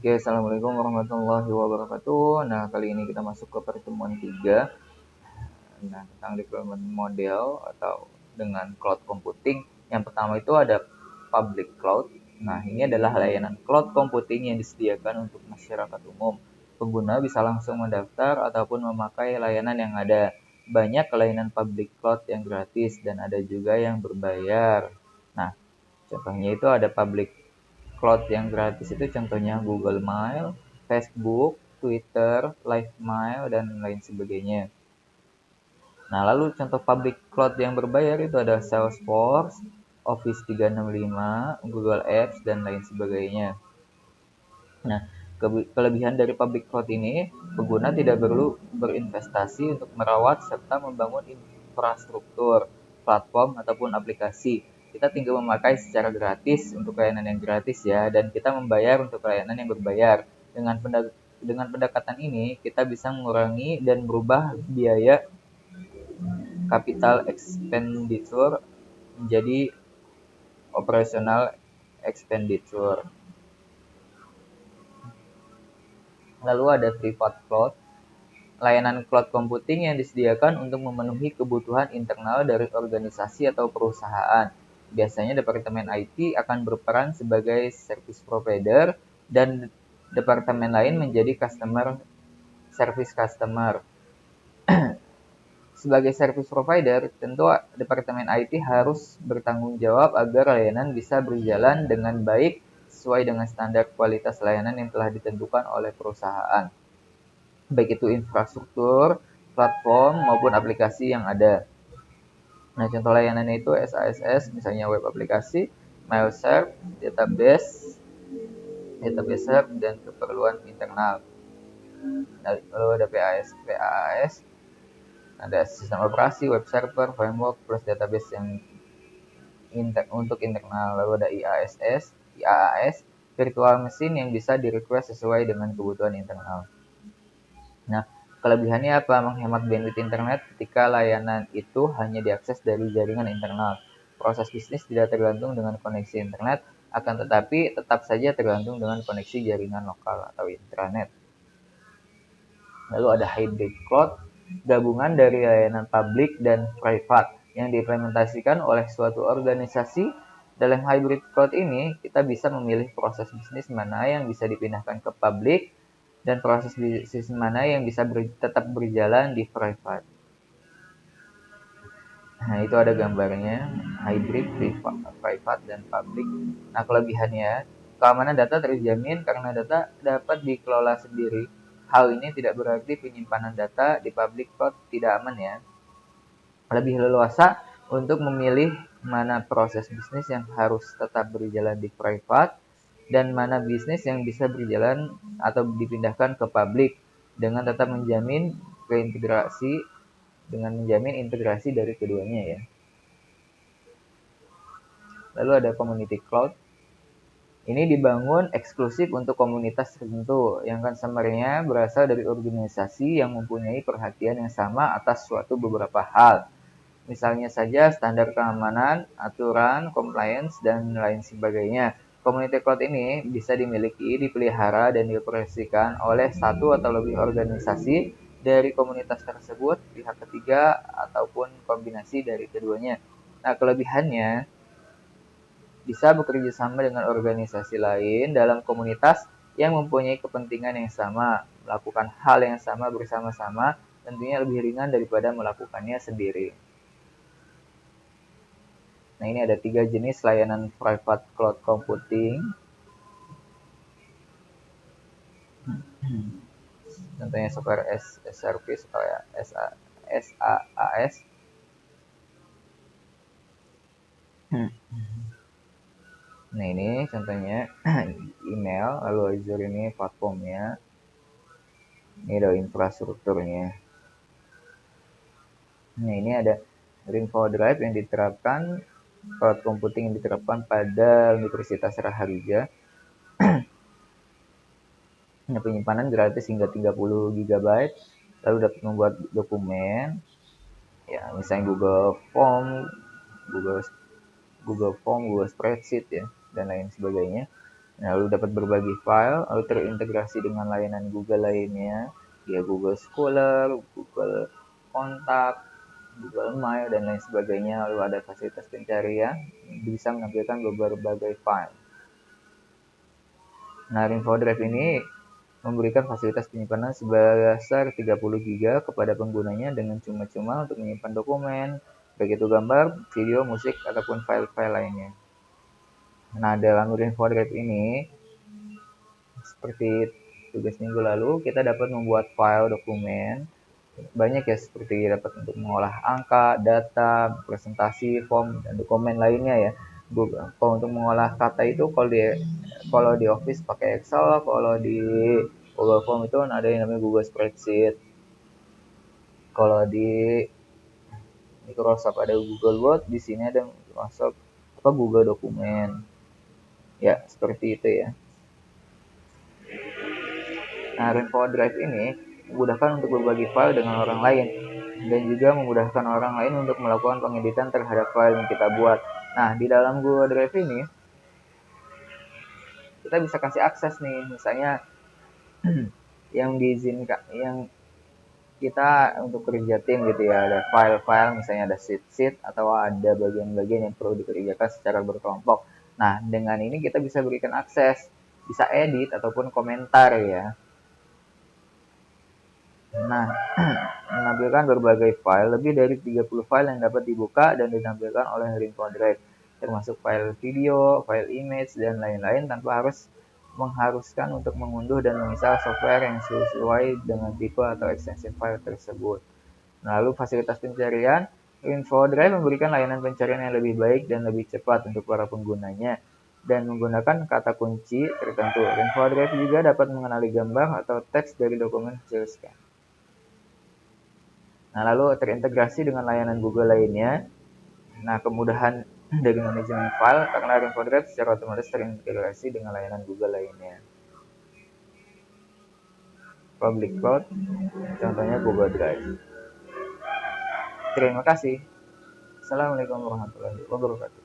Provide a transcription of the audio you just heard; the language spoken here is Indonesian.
Oke, Assalamualaikum warahmatullahi wabarakatuh. Nah, kali ini kita masuk ke pertemuan 3. Nah, tentang deployment model atau dengan cloud computing. Yang pertama itu ada public cloud. Nah, ini adalah layanan cloud computing yang disediakan untuk masyarakat umum. Pengguna bisa langsung mendaftar ataupun memakai layanan yang ada. Banyak layanan public cloud yang gratis dan ada juga yang berbayar. Nah, contohnya itu ada public cloud yang gratis itu contohnya Google Mail, Facebook, Twitter, Livemail, dan lain sebagainya. Nah, lalu contoh public cloud yang berbayar itu ada Salesforce, Office 365, Google Apps, dan lain sebagainya. Nah, kelebihan dari public cloud ini, pengguna tidak perlu berinvestasi untuk merawat serta membangun infrastruktur, platform, ataupun aplikasi. Kita tinggal memakai secara gratis untuk layanan yang gratis ya, dan kita membayar untuk layanan yang berbayar. Dengan pendekatan ini, kita bisa mengurangi dan merubah biaya capital expenditure menjadi operational expenditure. Lalu ada private cloud, layanan cloud computing yang disediakan untuk memenuhi kebutuhan internal dari organisasi atau perusahaan. Biasanya Departemen IT akan berperan sebagai service provider dan departemen lain menjadi service customer. Sebagai service provider, tentu Departemen IT harus bertanggung jawab agar layanan bisa berjalan dengan baik sesuai dengan standar kualitas layanan yang telah ditentukan oleh perusahaan. Baik itu infrastruktur, platform, maupun aplikasi yang ada. Nah, contoh layanannya itu SaaS, misalnya web aplikasi, mail serve, database serve, dan keperluan internal. Lalu ada PaaS, ada sistem operasi, web server, framework, plus database yang untuk internal. Lalu ada IaaS, virtual machine yang bisa di-request sesuai dengan kebutuhan internal. Nah, kelebihannya apa? Menghemat bandwidth internet ketika layanan itu hanya diakses dari jaringan internal. Proses bisnis tidak tergantung dengan koneksi internet, akan tetapi tetap saja tergantung dengan koneksi jaringan lokal atau intranet. Lalu ada hybrid cloud, gabungan dari layanan publik dan private yang diimplementasikan oleh suatu organisasi. Dalam hybrid cloud ini, kita bisa memilih proses bisnis mana yang bisa dipindahkan ke publik dan proses bisnis mana yang bisa tetap berjalan di private. Nah, itu ada gambarnya, hybrid, private, dan public. Nah, kelebihannya, keamanan data terjamin karena data dapat dikelola sendiri. Hal ini tidak berarti penyimpanan data di public cloud tidak aman ya. Lebih leluasa untuk memilih mana proses bisnis yang harus tetap berjalan di private dan mana bisnis yang bisa berjalan atau dipindahkan ke publik dengan tetap menjamin integrasi dari keduanya ya. Lalu ada community cloud. Ini dibangun eksklusif untuk komunitas tertentu yang customer-nya berasal dari organisasi yang mempunyai perhatian yang sama atas suatu beberapa hal. Misalnya saja standar keamanan, aturan, compliance, dan lain sebagainya. Community cloud ini bisa dimiliki, dipelihara, dan dioperasikan oleh satu atau lebih organisasi dari komunitas tersebut, pihak ketiga, ataupun kombinasi dari keduanya. Nah, kelebihannya bisa bekerja sama dengan organisasi lain dalam komunitas yang mempunyai kepentingan yang sama, melakukan hal yang sama bersama-sama, tentunya lebih ringan daripada melakukannya sendiri. Nah, ini ada 3 jenis layanan private cloud computing. Contohnya software as a service atau SaaS. Nah, ini contohnya email, lalu Azure ini platformnya. Ini ada infrastrukturnya. Nah, ini ada Rainbow Drive yang diterapkan, cloud computing yang diterapkan pada Universitas Raharja. Nah, penyimpanan gratis hingga 30 GB, lalu dapat membuat dokumen, ya misalnya Google Form, Google Spreadsheet ya, dan lain sebagainya. Lalu dapat berbagi file, lalu terintegrasi dengan layanan Google lainnya, ya Google Scholar, Google Kontak, Google Mail, dan lain sebagainya. Lalu ada fasilitas pencarian, bisa menampilkan berbagai file. Nah, InfoDrive ini memberikan fasilitas penyimpanan sebesar 30 GB kepada penggunanya dengan cuma-cuma untuk menyimpan dokumen, baik itu gambar, video, musik, ataupun file-file lainnya. Nah, dalam InfoDrive ini, seperti tugas minggu lalu, kita dapat membuat file dokumen banyak ya, seperti dapat untuk mengolah angka, data, presentasi, form, dan dokumen lainnya ya. Kalau untuk mengolah kata itu, kalau di Office pakai Excel, kalau di Google Form itu ada yang namanya Google Spreadsheet. Kalau di Microsoft ada Google Word, di sini ada Microsoft Google Dokumen. Ya, seperti itu ya. Nah, InfoDrive ini memudahkan untuk berbagi file dengan orang lain dan juga memudahkan orang lain untuk melakukan pengeditan terhadap file yang kita buat. Nah, di dalam Google Drive ini kita bisa kasih akses nih, misalnya yang diizinkan, yang kita untuk kerja tim gitu ya, ada file-file, misalnya ada sheet-sheet atau ada bagian-bagian yang perlu dikerjakan secara berkelompok. Nah, dengan ini kita bisa berikan akses, bisa edit ataupun komentar ya. Nah, menampilkan berbagai file, lebih dari 30 file yang dapat dibuka dan ditampilkan oleh InfoDrive, termasuk file video, file image, dan lain-lain tanpa mengharuskan untuk mengunduh dan menginstal software yang sesuai dengan tipe atau ekstensi file tersebut. Lalu fasilitas pencarian, InfoDrive memberikan layanan pencarian yang lebih baik dan lebih cepat untuk para penggunanya dan menggunakan kata kunci tertentu. InfoDrive juga dapat mengenali gambar atau teks dari dokumen hasil scan. Nah, lalu terintegrasi dengan layanan Google lainnya. Nah, kemudahan dari manajemen file karena InfoDrive secara otomatis terintegrasi dengan layanan Google lainnya. Public Cloud, contohnya Google Drive. Terima kasih. Assalamualaikum warahmatullahi wabarakatuh.